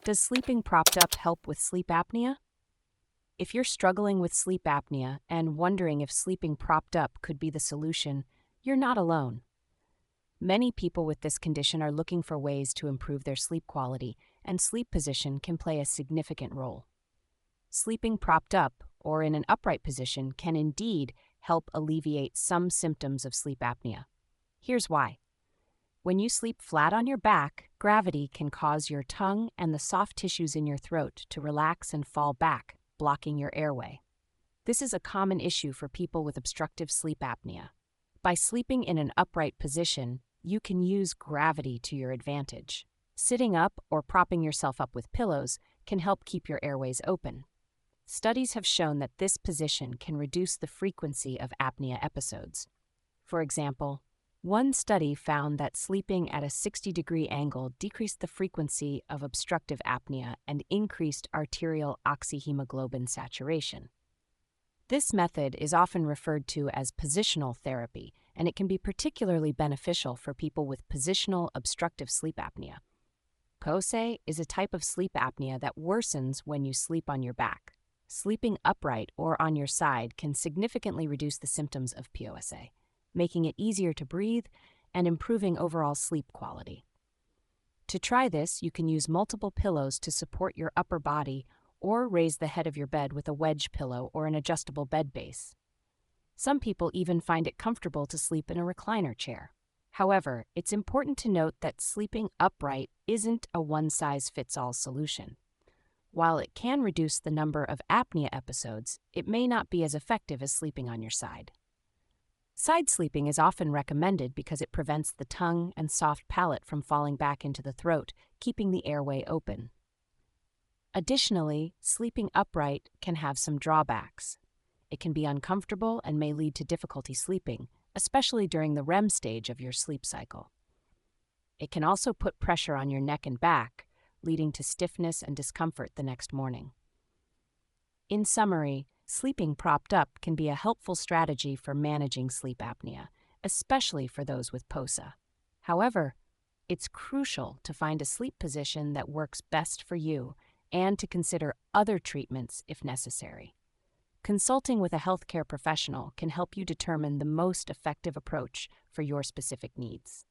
Does sleeping propped up help with sleep apnea? If you're struggling with sleep apnea and wondering if sleeping propped up could be the solution, you're not alone. Many people with this condition are looking for ways to improve their sleep quality, and sleep position can play a significant role. Sleeping propped up or in an upright position can indeed help alleviate some symptoms of sleep apnea. Here's why. When you sleep flat on your back, gravity can cause your tongue and the soft tissues in your throat to relax and fall back, blocking your airway. This is a common issue for people with obstructive sleep apnea. By sleeping in an upright position, you can use gravity to your advantage. Sitting up or propping yourself up with pillows can help keep your airways open. Studies have shown that this position can reduce the frequency of apnea episodes. For example, one study found that sleeping at a 60-degree angle decreased the frequency of obstructive apnea and increased arterial oxyhemoglobin saturation. This method is often referred to as positional therapy, and it can be particularly beneficial for people with positional obstructive sleep apnea. POSE is a type of sleep apnea that worsens when you sleep on your back. Sleeping upright or on your side can significantly reduce the symptoms of POSA, making it easier to breathe and improving overall sleep quality. To try this, you can use multiple pillows to support your upper body or raise the head of your bed with a wedge pillow or an adjustable bed base. Some people even find it comfortable to sleep in a recliner chair. However, it's important to note that sleeping upright isn't a one-size-fits-all solution. While it can reduce the number of apnea episodes, it may not be as effective as sleeping on your side. Side sleeping is often recommended because it prevents the tongue and soft palate from falling back into the throat, keeping the airway open. Additionally, sleeping upright can have some drawbacks. It can be uncomfortable and may lead to difficulty sleeping, especially during the REM stage of your sleep cycle. It can also put pressure on your neck and back, leading to stiffness and discomfort the next morning. In summary, sleeping propped up can be a helpful strategy for managing sleep apnea, especially for those with POSA. However, it's crucial to find a sleep position that works best for you and to consider other treatments if necessary. Consulting with a healthcare professional can help you determine the most effective approach for your specific needs.